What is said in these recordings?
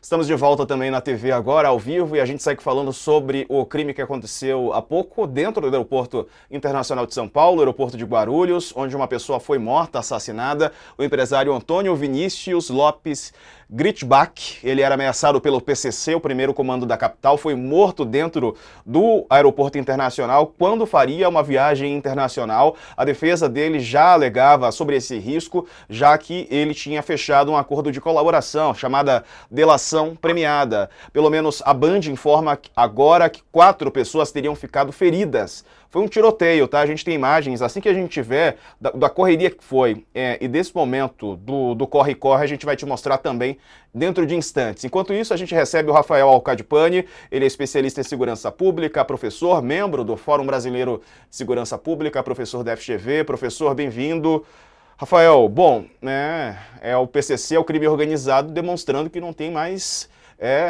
Estamos de volta também na TV agora, ao vivo, e a gente segue falando sobre o crime que aconteceu há pouco dentro do Aeroporto Internacional de São Paulo, aeroporto de Guarulhos, onde uma pessoa foi morta, assassinada, o empresário Antônio Vinícius Lopes Gritbach. Ele era ameaçado pelo PCC, o primeiro comando da capital, foi morto dentro do aeroporto internacional quando faria uma viagem internacional. A defesa dele já alegava sobre esse risco, já que ele tinha fechado um acordo de colaboração, chamada delação premiada. Pelo menos a Band informa agora que 4 pessoas teriam ficado feridas. Foi um tiroteio, tá? A gente tem imagens, assim que a gente tiver da correria que foi e desse momento do corre-corre, a gente vai te mostrar também dentro de instantes. Enquanto isso, a gente recebe o Rafael Alcadipani, ele é especialista em segurança pública, professor, membro do Fórum Brasileiro de Segurança Pública, professor da FGV. Professor, bem-vindo. Rafael, bom, né, o PCC, é o crime organizado, demonstrando que não tem mais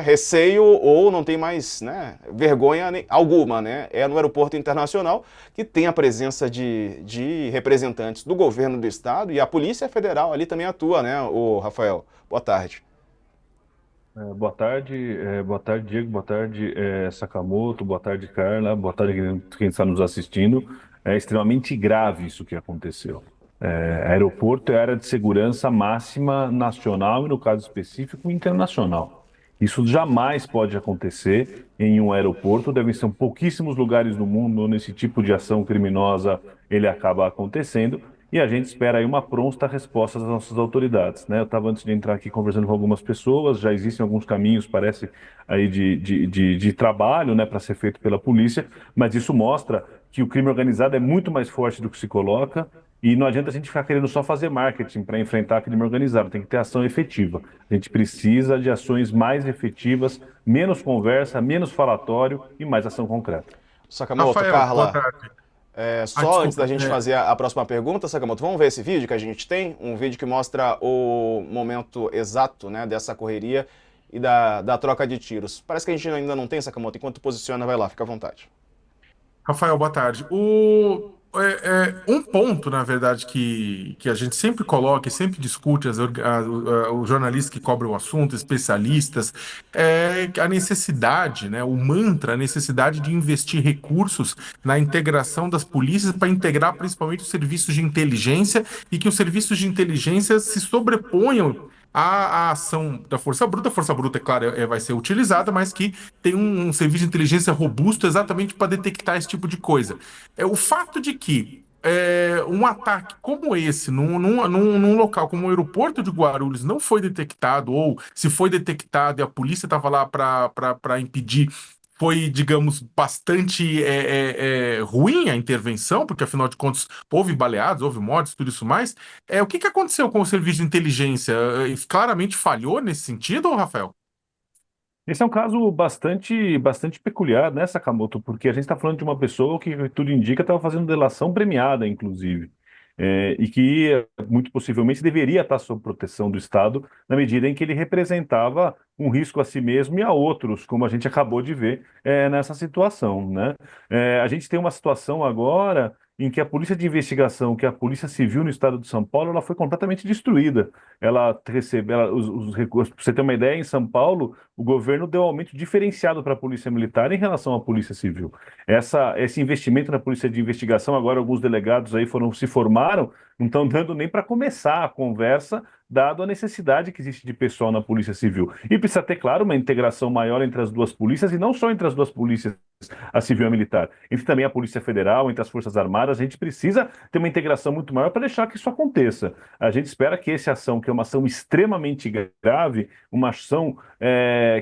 receio ou não tem mais, né, vergonha alguma, né? É no aeroporto internacional que tem a presença de representantes do governo do estado, e a Polícia Federal ali também atua, né, o Rafael? Boa tarde. Boa tarde, Diego, boa tarde, Sakamoto, boa tarde, Carla, boa tarde quem está nos assistindo. É extremamente grave isso que aconteceu. Aeroporto é área de segurança máxima nacional e, no caso específico, internacional. Isso jamais pode acontecer em um aeroporto, devem ser pouquíssimos lugares no mundo onde esse tipo de ação criminosa ele acaba acontecendo. E a gente espera aí uma pronta resposta das nossas autoridades, né? Eu estava antes de entrar aqui conversando com algumas pessoas, já existem alguns caminhos, parece, aí de trabalho, né, para ser feito pela polícia, mas isso mostra que o crime organizado é muito mais forte do que se coloca, e não adianta a gente ficar querendo só fazer marketing para enfrentar crime organizado, tem que ter ação efetiva. A gente precisa de ações mais efetivas, menos conversa, menos falatório e mais ação concreta. Sakamoto, Rafael, boa Carla, tarde. só antes da Desculpa. gente fazer a próxima pergunta, Sakamoto, vamos ver esse vídeo que a gente tem? Um vídeo que mostra o momento exato, né, dessa correria e da troca de tiros. Parece que a gente ainda não tem, Sakamoto. Enquanto posiciona, vai lá, fica à vontade. Rafael, boa tarde. Um ponto, na verdade, que a gente sempre coloca e sempre discute, os jornalistas que cobrem o assunto, especialistas, é a necessidade, né, o mantra, a necessidade de investir recursos na integração das polícias para integrar principalmente os serviços de inteligência e que os serviços de inteligência se sobreponham à ação da Força Bruta. A Força Bruta, é claro, vai ser utilizada, mas que tem um serviço de inteligência robusto exatamente para detectar esse tipo de coisa. O fato de que um ataque como esse, num local como o aeroporto de Guarulhos, não foi detectado, ou se foi detectado e a polícia estava lá para impedir, foi, digamos, bastante ruim a intervenção, porque afinal de contas houve baleados, houve mortes, tudo isso mais. O que aconteceu com o serviço de inteligência? Claramente falhou nesse sentido, Rafael? Esse é um caso bastante peculiar, né, Sakamoto? Porque a gente está falando de uma pessoa que tudo indica estava fazendo delação premiada, inclusive, e que muito possivelmente deveria estar sob proteção do Estado, na medida em que ele representava um risco a si mesmo e a outros, como a gente acabou de ver, nessa situação, né? A gente tem uma situação agora em que a polícia de investigação, que é a Polícia Civil no estado de São Paulo, ela foi completamente destruída. Ela recebeu os recursos. Para você ter uma ideia, em São Paulo, o governo deu aumento diferenciado para a Polícia Militar em relação à Polícia Civil. Esse investimento na Polícia de Investigação, agora alguns delegados aí se formaram, não estão dando nem para começar a conversa, dado a necessidade que existe de pessoal na Polícia Civil. E precisa ter, claro, uma integração maior entre as duas polícias, e não só entre as duas polícias, a civil e a militar, entre também a Polícia Federal, entre as Forças Armadas. A gente precisa ter uma integração muito maior para deixar que isso aconteça. A gente espera que essa ação, que é uma ação extremamente grave, uma ação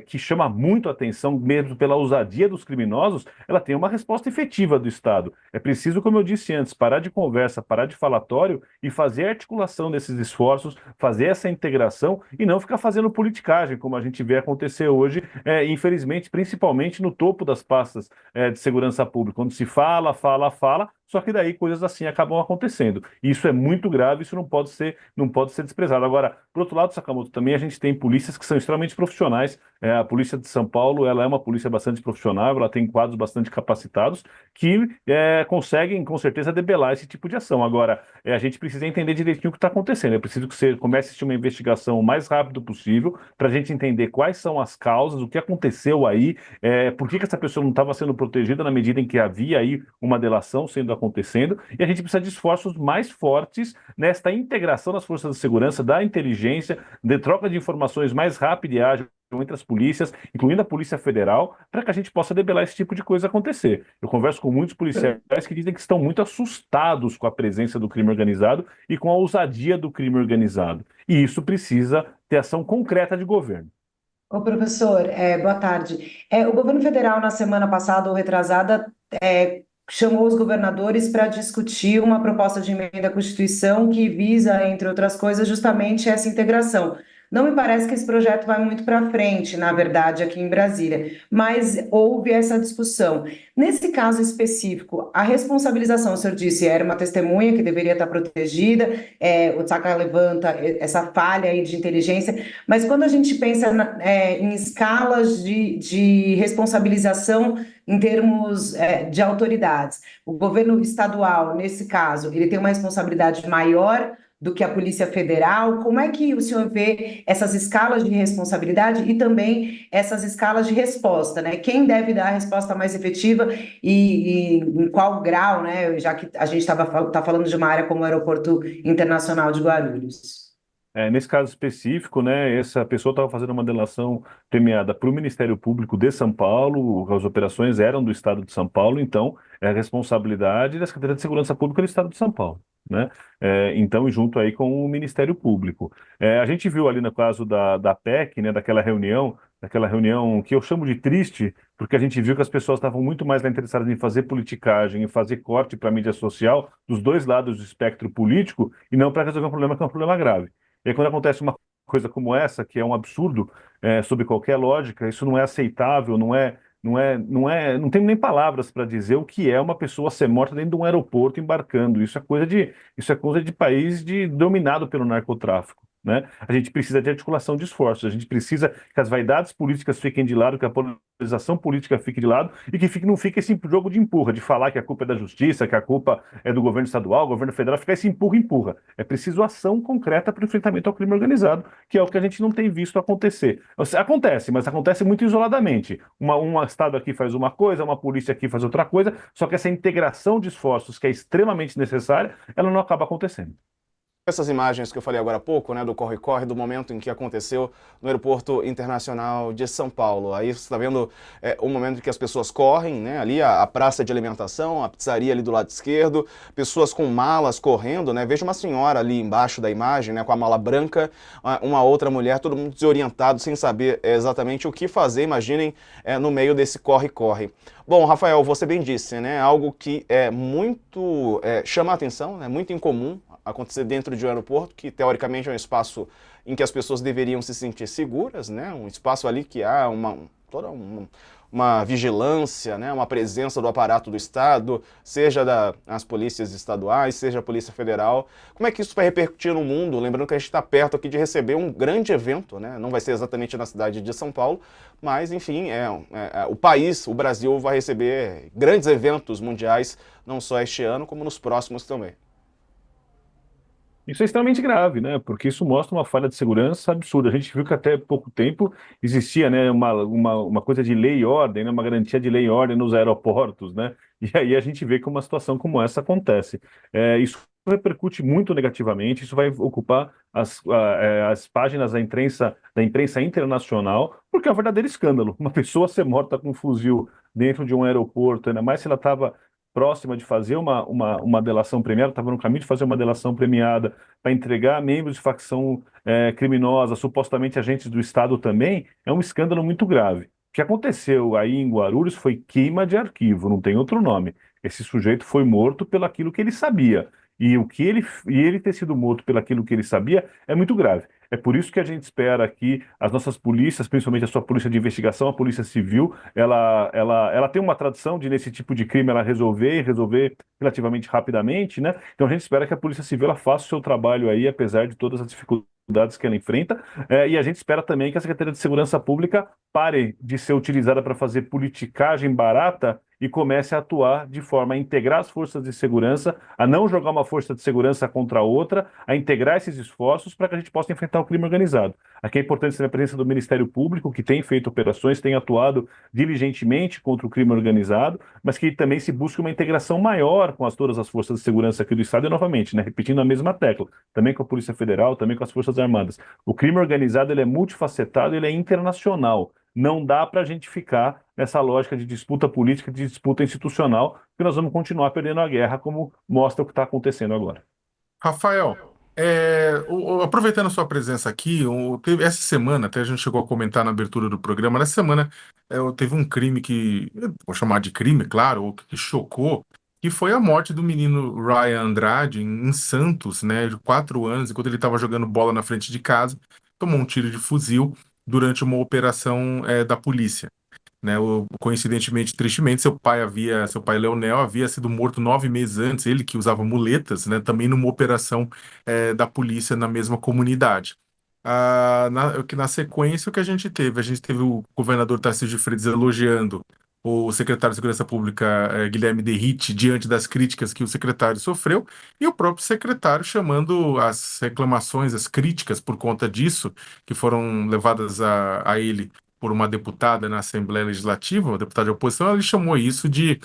que chama muito a atenção, mesmo pela ousadia dos criminosos, ela tem uma resposta efetiva do Estado. É preciso, como eu disse antes, parar de conversa, parar de falatório e fazer a articulação desses esforços, fazer essa integração e não ficar fazendo politicagem, como a gente vê acontecer hoje, infelizmente, principalmente no topo das pastas de segurança pública, quando se fala, fala, fala, só que daí coisas assim acabam acontecendo. E isso é muito grave, isso não pode ser desprezado. Agora, por outro lado, Sakamoto, também a gente tem polícias que são extremamente profissionais. A polícia de São Paulo, ela é uma polícia bastante profissional, ela tem quadros bastante capacitados que conseguem, com certeza, debelar esse tipo de ação. Agora, a gente precisa entender direitinho o que está acontecendo. É preciso que você comece a assistir uma investigação o mais rápido possível para a gente entender quais são as causas, o que aconteceu aí, por que essa pessoa não estava sendo protegida na medida em que havia aí uma delação sendo acontecendo, e a gente precisa de esforços mais fortes nesta integração das forças de segurança, da inteligência, de troca de informações mais rápida e ágil entre as polícias, incluindo a Polícia Federal, para que a gente possa debelar esse tipo de coisa acontecer. Eu converso com muitos policiais que dizem que estão muito assustados com a presença do crime organizado e com a ousadia do crime organizado. E isso precisa ter ação concreta de governo. Ô, professor, boa tarde. O governo federal, na semana passada ou retrasada, chamou os governadores para discutir uma proposta de emenda à Constituição que visa, entre outras coisas, justamente essa integração. Não me parece que esse projeto vai muito para frente, na verdade, aqui em Brasília, mas houve essa discussão. Nesse caso específico, a responsabilização, o senhor disse, era uma testemunha que deveria estar protegida, o Tsaka levanta essa falha aí de inteligência, mas quando a gente pensa em escalas de responsabilização em termos de autoridades, o governo estadual, nesse caso, ele tem uma responsabilidade maior do que a Polícia Federal. Como é que o senhor vê essas escalas de responsabilidade e também essas escalas de resposta, né? Quem deve dar a resposta mais efetiva e em qual grau, né? Já que a gente tá falando de uma área como o Aeroporto Internacional de Guarulhos. Nesse caso específico, né, essa pessoa estava fazendo uma delação premiada para o Ministério Público de São Paulo, as operações eram do Estado de São Paulo, então é a responsabilidade da Secretaria de Segurança Pública do Estado de São Paulo, né? Então, e junto aí com o Ministério Público. A gente viu ali no caso da PEC, né, daquela reunião que eu chamo de triste, porque a gente viu que as pessoas estavam muito mais interessadas em fazer politicagem, em fazer corte para a mídia social, dos dois lados do espectro político, e não para resolver um problema que é um problema grave. E aí, quando acontece uma coisa como essa, que é um absurdo, sob qualquer lógica, isso não é aceitável, não tem nem palavras para dizer o que é uma pessoa ser morta dentro de um aeroporto embarcando. Isso é coisa de país dominado pelo narcotráfico, né? A gente precisa de articulação de esforços, a gente precisa que as vaidades políticas fiquem de lado, que a polarização política fique de lado e que não fique esse jogo de empurra, de falar que a culpa é da justiça, que a culpa é do governo estadual, governo federal, ficar esse empurra-empurra. É preciso ação concreta para o enfrentamento ao crime organizado, que é o que a gente não tem visto acontecer. Acontece, mas acontece muito isoladamente. Um estado aqui faz uma coisa, uma polícia aqui faz outra coisa, só que essa integração de esforços, que é extremamente necessária, ela não acaba acontecendo. Essas imagens que eu falei agora há pouco, né, do corre-corre, do momento em que aconteceu no Aeroporto Internacional de São Paulo. Aí você está vendo o momento em que as pessoas correm, né, ali a praça de alimentação, a pizzaria ali do lado esquerdo, pessoas com malas correndo, né, vejo uma senhora ali embaixo da imagem, né, com a mala branca, uma outra mulher, todo mundo desorientado, sem saber exatamente o que fazer, imaginem, no meio desse corre-corre. Bom, Rafael, você bem disse, né, algo que é muito, chama a atenção, né, muito incomum acontecer dentro de um aeroporto, que teoricamente é um espaço em que as pessoas deveriam se sentir seguras, né? Um espaço ali que há toda uma vigilância, né? Uma presença do aparato do Estado, seja das polícias estaduais, seja a Polícia Federal. Como é que isso vai repercutir no mundo? Lembrando que a gente está perto aqui de receber um grande evento, né? Não vai ser exatamente na cidade de São Paulo, mas, enfim, o país, o Brasil, vai receber grandes eventos mundiais, não só este ano, como nos próximos também. Isso é extremamente grave, né? Porque isso mostra uma falha de segurança absurda. A gente viu que até pouco tempo existia, né, uma coisa de lei e ordem, né, uma garantia de lei e ordem nos aeroportos, né? E aí a gente vê que uma situação como essa acontece. Isso repercute muito negativamente, isso vai ocupar as páginas da imprensa internacional, porque é um verdadeiro escândalo. Uma pessoa ser morta com um fuzil dentro de um aeroporto, ainda mais se ela estava próxima de fazer uma delação premiada, estava no caminho de fazer uma delação premiada para entregar membros de facção criminosa, supostamente agentes do Estado também, é um escândalo muito grave. O que aconteceu aí em Guarulhos foi queima de arquivo, não tem outro nome. Esse sujeito foi morto pelo aquilo que ele sabia. E ele ter sido morto pelo aquilo que ele sabia é muito grave. É por isso que a gente espera que as nossas polícias, principalmente a sua polícia de investigação, a polícia civil, ela tem uma tradição de, nesse tipo de crime, ela resolver relativamente rapidamente, né? Então a gente espera que a polícia civil ela faça o seu trabalho aí, apesar de todas as dificuldades que ela enfrenta, e a gente espera também que a Secretaria de Segurança Pública pare de ser utilizada para fazer politicagem barata e comece a atuar de forma a integrar as forças de segurança, a não jogar uma força de segurança contra a outra, a integrar esses esforços para que a gente possa enfrentar o crime organizado. Aqui é importante ser a presença do Ministério Público, que tem feito operações, tem atuado diligentemente contra o crime organizado, mas que também se busque uma integração maior com todas as forças de segurança aqui do Estado, e novamente, né, repetindo a mesma tecla, também com a Polícia Federal, também com as Forças Armadas. O crime organizado ele é multifacetado, ele é internacional. Não dá para a gente ficar nessa lógica de disputa política, de disputa institucional, porque nós vamos continuar perdendo a guerra, como mostra o que está acontecendo agora. Rafael, aproveitando a sua presença aqui, essa semana, até a gente chegou a comentar na abertura do programa, nessa semana teve um crime que, eu vou chamar de crime, claro, ou que chocou, que foi a morte do menino Ryan Andrade em Santos, né, de 4 anos, enquanto ele estava jogando bola na frente de casa, tomou um tiro de fuzil durante uma operação da polícia. Né, coincidentemente, tristemente, seu pai Leonel havia sido morto 9 meses antes, ele que usava muletas, né, também numa operação da polícia na mesma comunidade. Na sequência, o que a gente teve o governador Tarcísio de Freitas elogiando o secretário de Segurança Pública, Guilherme Derrite, diante das críticas que o secretário sofreu, e o próprio secretário chamando as reclamações, as críticas por conta disso, que foram levadas a ele por uma deputada na Assembleia Legislativa, uma deputada de oposição, ele chamou isso de.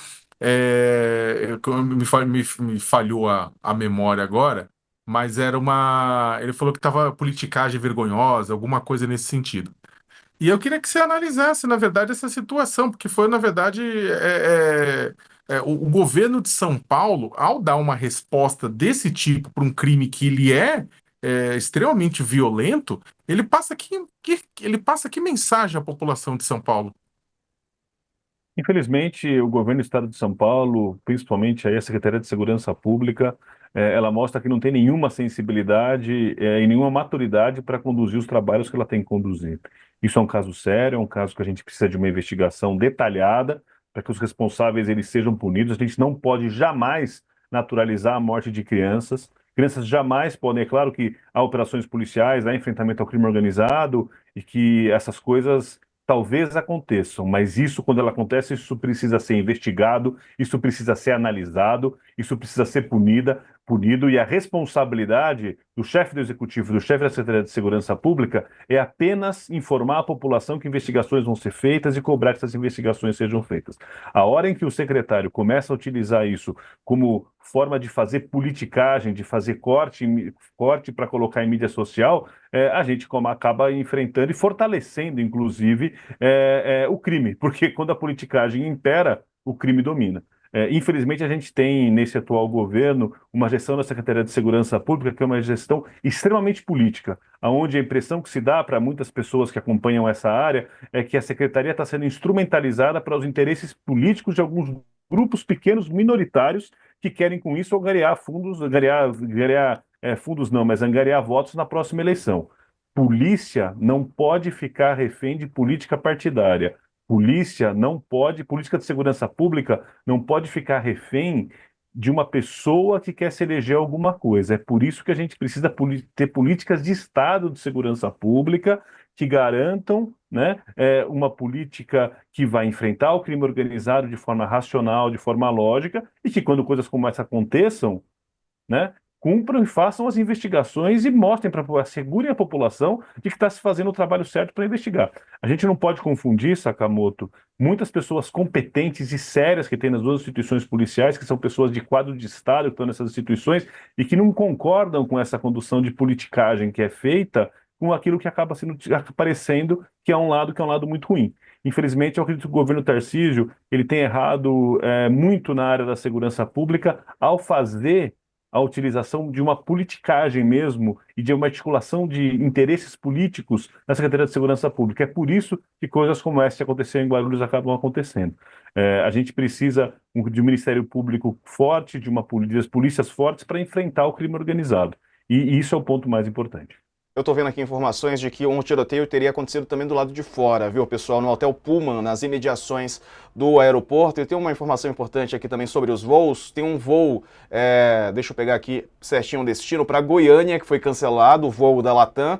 Me falhou a memória agora, mas era uma. Ele falou que estava politicagem vergonhosa, alguma coisa nesse sentido. E eu queria que você analisasse, na verdade, essa situação, porque foi, na verdade, o governo de São Paulo, ao dar uma resposta desse tipo para um crime que ele extremamente violento, ele passa que mensagem à população de São Paulo? Infelizmente, o governo do Estado de São Paulo, principalmente aí a Secretaria de Segurança Pública, ela mostra que não tem nenhuma sensibilidade e nenhuma maturidade para conduzir os trabalhos que ela tem que conduzir. Isso é um caso sério, é um caso que a gente precisa de uma investigação detalhada para que os responsáveis eles sejam punidos. A gente não pode jamais naturalizar a morte de crianças. Crianças jamais podem, é claro que há operações policiais, há enfrentamento ao crime organizado e que essas coisas talvez aconteçam, mas isso, quando ela acontece, isso precisa ser investigado, isso precisa ser analisado, isso precisa ser punido, e a responsabilidade do chefe do Executivo, do chefe da Secretaria de Segurança Pública, é apenas informar a população que investigações vão ser feitas e cobrar que essas investigações sejam feitas. A hora em que o secretário começa a utilizar isso como forma de fazer politicagem, de fazer corte para colocar em mídia social, a gente acaba enfrentando e fortalecendo, inclusive, o crime, porque quando a politicagem impera, o crime domina. Infelizmente, a gente tem nesse atual governo uma gestão da Secretaria de Segurança Pública que é uma gestão extremamente política, onde a impressão que se dá para muitas pessoas que acompanham essa área é que a Secretaria está sendo instrumentalizada para os interesses políticos de alguns grupos pequenos, minoritários, que querem com isso angariar fundos, fundos não, mas angariar votos na próxima eleição. Polícia não pode ficar refém de política partidária. Política de segurança pública não pode ficar refém de uma pessoa que quer se eleger alguma coisa. É por isso que a gente precisa ter políticas de Estado de segurança pública que garantam, né, uma política que vai enfrentar o crime organizado de forma racional, de forma lógica, e que quando coisas como essa aconteçam, né, cumpram e façam as investigações e mostrem assegurem a população de que está se fazendo o trabalho certo para investigar. A gente não pode confundir, Sakamoto, muitas pessoas competentes e sérias que tem nas duas instituições policiais, que são pessoas de quadro de Estado que estão nessas instituições e que não concordam com essa condução de politicagem que é feita com aquilo que acaba aparecendo que é um lado muito ruim. Infelizmente, eu acredito que o governo Tarcísio ele tem errado muito na área da segurança pública ao fazer a utilização de uma politicagem mesmo e de uma articulação de interesses políticos na Secretaria de Segurança Pública. É por isso que coisas como essa que aconteceu em Guarulhos acabam acontecendo. A gente precisa de um Ministério Público forte, de polícias fortes para enfrentar o crime organizado. E isso é o ponto mais importante. Eu tô vendo aqui informações de que um tiroteio teria acontecido também do lado de fora, viu, pessoal? No Hotel Pullman, nas imediações do aeroporto. E tem uma informação importante aqui também sobre os voos. Tem um voo, deixa eu pegar aqui certinho o destino, para Goiânia, que foi cancelado, o voo da Latam.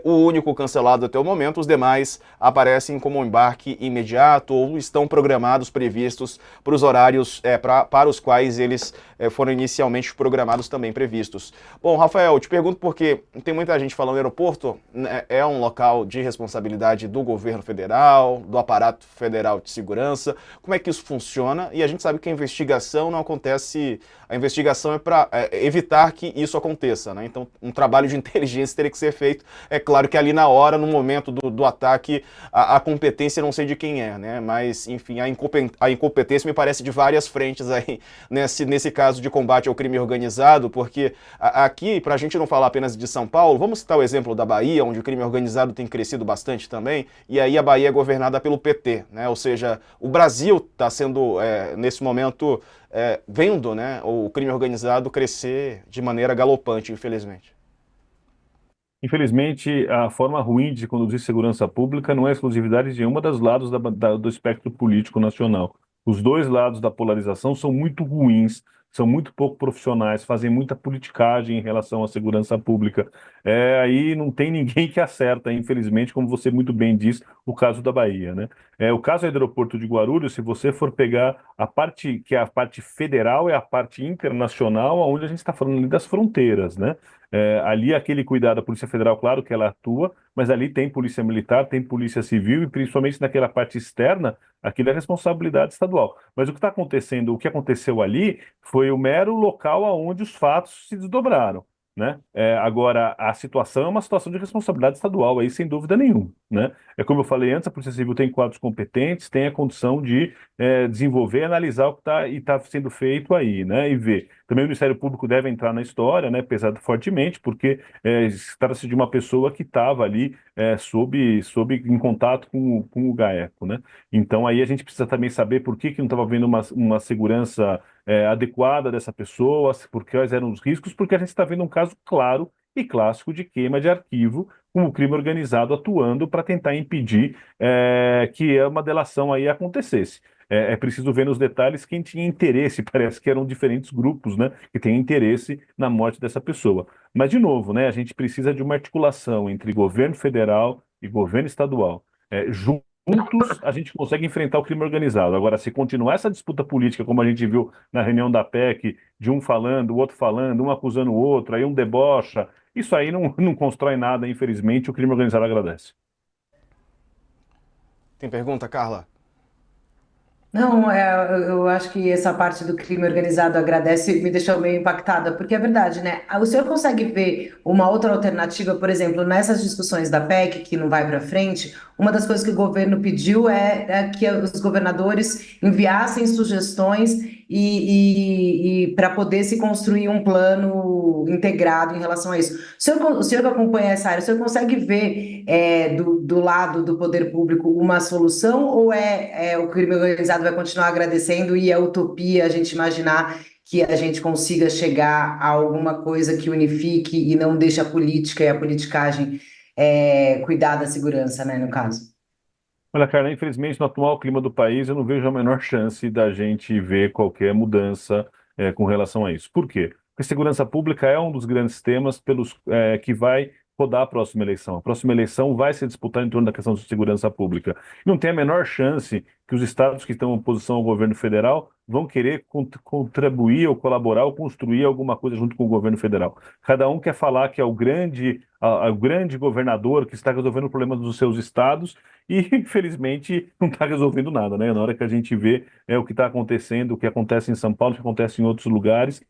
O único cancelado até o momento. Os demais aparecem como um embarque imediato ou estão programados, previstos para os horários para os quais eles foram inicialmente programados também previstos. Bom, Rafael, eu te pergunto porque tem muita gente falando que o aeroporto, né, é um local de responsabilidade do governo federal, do aparato federal de segurança. Como é que isso funciona? E a gente sabe que a investigação não acontece, a investigação é para evitar que isso aconteça, né? Então, um trabalho de inteligência teria que ser feito. É claro que ali na hora, no momento do ataque, a competência não sei de quem é, né? Mas, enfim, a incompetência me parece de várias frentes aí nesse caso de combate ao crime organizado, porque aqui, para a gente não falar apenas de São Paulo, vamos citar o exemplo da Bahia, onde o crime organizado tem crescido bastante também, e aí a Bahia é governada pelo PT, né? Ou seja, o Brasil está sendo, nesse momento, vendo, né, o crime organizado crescer de maneira galopante, infelizmente. Infelizmente, a forma ruim de conduzir segurança pública não é exclusividade de uma das lados do espectro político nacional. Os dois lados da polarização são muito ruins, são muito pouco profissionais, fazem muita politicagem em relação à segurança pública. Aí não tem ninguém que acerta, infelizmente, como você muito bem diz, o caso da Bahia, né? O caso do aeroporto de Guarulhos, se você for pegar a parte que é a parte federal, é a parte internacional, onde a gente está falando ali das fronteiras, né? Ali aquele cuidado da Polícia Federal, claro que ela atua, mas ali tem Polícia Militar, tem Polícia Civil e principalmente naquela parte externa, aquilo é responsabilidade estadual. Mas o que está acontecendo, o que aconteceu ali foi o mero local aonde os fatos se desdobraram, né? Agora, a situação é uma situação de responsabilidade estadual, aí sem dúvida nenhuma, né? É como eu falei antes, a Polícia Civil tem quadros competentes, tem a condição de desenvolver, analisar o que está sendo feito aí, né? E ver. Também o Ministério Público deve entrar na história, né? Pesado fortemente, porque trata-se de uma pessoa que estava ali em contato com o GAECO, né? Então aí a gente precisa também saber por que não estava havendo uma segurança adequada dessa pessoa, por quais eram os riscos, porque a gente está vendo um caso claro e clássico de queima de arquivo, com o crime organizado atuando para tentar impedir que uma delação aí acontecesse. É preciso ver nos detalhes quem tinha interesse, parece que eram diferentes grupos, né, que têm interesse na morte dessa pessoa. Mas, de novo, né, a gente precisa de uma articulação entre governo federal e governo estadual. Juntos a gente consegue enfrentar o crime organizado. Agora, se continuar essa disputa política, como a gente viu na reunião da PEC, de um falando, o outro falando, um acusando o outro, aí um debocha, isso aí não constrói nada, infelizmente, o crime organizado agradece. Tem pergunta, Carla? Não, eu acho que essa parte do crime organizado agradece, me deixou meio impactada, porque é verdade, né? O senhor consegue ver uma outra alternativa, por exemplo, nessas discussões da PEC, que não vai para frente, uma das coisas que o governo pediu é que os governadores enviassem sugestões e para poder se construir um plano integrado em relação a isso. O senhor que acompanha essa área, o senhor consegue ver do lado do poder público uma solução ou o crime organizado vai continuar agradecendo e é utopia a gente imaginar que a gente consiga chegar a alguma coisa que unifique e não deixe a política e a politicagem cuidar da segurança, né, no caso? Olha, cara, infelizmente no atual clima do país eu não vejo a menor chance da gente ver qualquer mudança com relação a isso. Por quê? Porque segurança pública é um dos grandes temas que vai rodar a próxima eleição. A próxima eleição vai se disputar em torno da questão de segurança pública. Não tem a menor chance que os estados que estão em oposição ao governo federal vão querer contribuir ou colaborar ou construir alguma coisa junto com o governo federal. Cada um quer falar que é o grande governador que está resolvendo o problema dos seus estados e, infelizmente, não está resolvendo nada, né? Na hora que a gente vê o que está acontecendo, o que acontece em São Paulo, o que acontece em outros lugares,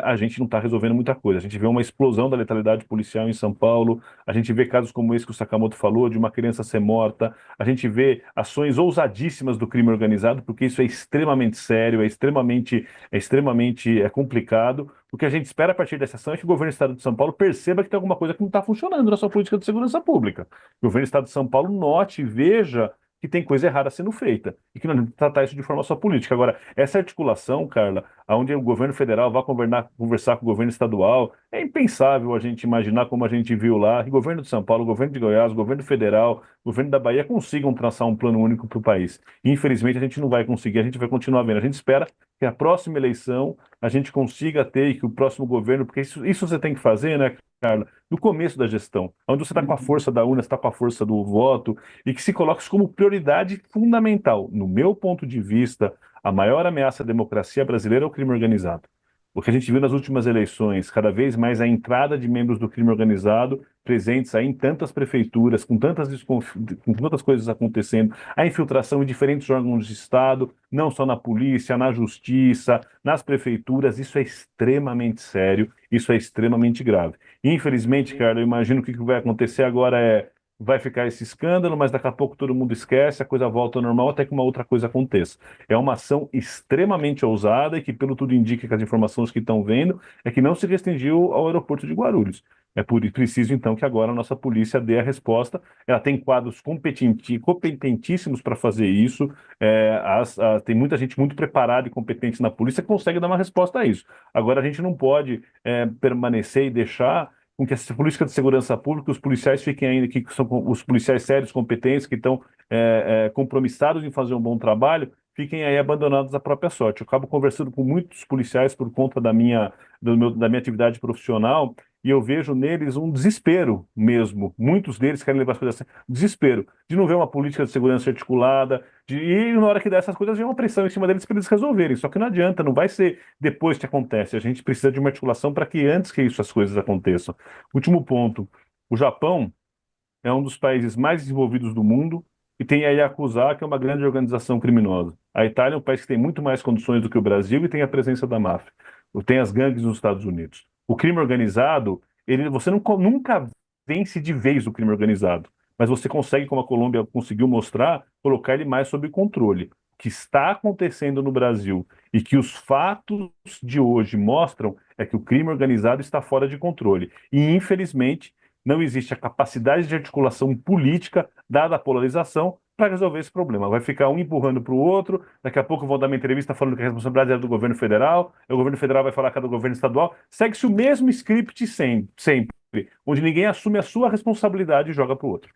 a gente não está resolvendo muita coisa. A gente vê uma explosão da letalidade policial em São Paulo, a gente vê casos como esse que o Sakamoto falou, de uma criança ser morta, a gente vê ações ousadíssimas do crime organizado, porque isso é extremamente sério, é extremamente complicado. O que a gente espera a partir dessa ação é que o governo do Estado de São Paulo perceba que tem alguma coisa que não está funcionando na sua política de segurança pública. Que o governo do Estado de São Paulo note, veja que tem coisa errada sendo feita e que não adianta tratar isso de forma só política. Agora, essa articulação, Carla, onde o governo federal vai conversar com o governo estadual, é impensável a gente imaginar como a gente viu lá, que o governo de São Paulo, o governo de Goiás, o governo federal, o governo da Bahia consigam traçar um plano único para o país. Infelizmente, a gente não vai conseguir, a gente vai continuar vendo. A gente espera que a próxima eleição a gente consiga ter e que o próximo governo, porque isso você tem que fazer, né, Carla, no começo da gestão, onde você está com a força da urna, você está com a força do voto, e que se coloque isso como prioridade fundamental. No meu ponto de vista, a maior ameaça à democracia brasileira é o crime organizado. O que a gente viu nas últimas eleições, cada vez mais a entrada de membros do crime organizado presentes aí em tantas prefeituras, com tantas coisas acontecendo, a infiltração em diferentes órgãos de Estado, não só na polícia, na justiça, nas prefeituras, isso é extremamente sério, isso é extremamente grave. Infelizmente, cara, eu imagino que o que vai acontecer agora vai ficar esse escândalo, mas daqui a pouco todo mundo esquece, a coisa volta ao normal até que uma outra coisa aconteça. É uma ação extremamente ousada e que, pelo tudo indica que as informações que estão vendo, é que não se restringiu ao aeroporto de Guarulhos. É preciso, então, que agora a nossa polícia dê a resposta. Ela tem quadros competentíssimos para fazer isso. Tem muita gente muito preparada e competente na polícia que consegue dar uma resposta a isso. Agora, a gente não pode permanecer e deixar com que essa política de segurança pública, os policiais fiquem ainda, que são os policiais sérios, competentes, que estão compromissados em fazer um bom trabalho, fiquem aí abandonados à própria sorte. Eu acabo conversando com muitos policiais por conta da minha atividade profissional e eu vejo neles um desespero mesmo. Muitos deles querem levar as coisas assim, desespero de não ver uma política de segurança articulada, e na hora que der essas coisas, vem uma pressão em cima deles para eles resolverem. Só que não adianta, não vai ser depois que acontece. A gente precisa de uma articulação para que antes que isso as coisas aconteçam. Último ponto. O Japão é um dos países mais desenvolvidos do mundo e tem a Yakuza, que é uma grande organização criminosa. A Itália é um país que tem muito mais condições do que o Brasil e tem a presença da máfia. Tem as gangues nos Estados Unidos. O crime organizado, você nunca vence de vez o crime organizado, mas você consegue, como a Colômbia conseguiu mostrar, colocar ele mais sob controle. O que está acontecendo no Brasil e que os fatos de hoje mostram é que o crime organizado está fora de controle. E, infelizmente, não existe a capacidade de articulação política, dada a polarização, para resolver esse problema. Vai ficar um empurrando para o outro, daqui a pouco vão dar uma entrevista falando que a responsabilidade é do governo federal, o governo federal vai falar que é do governo estadual. Segue-se o mesmo script sempre, onde ninguém assume a sua responsabilidade e joga para o outro.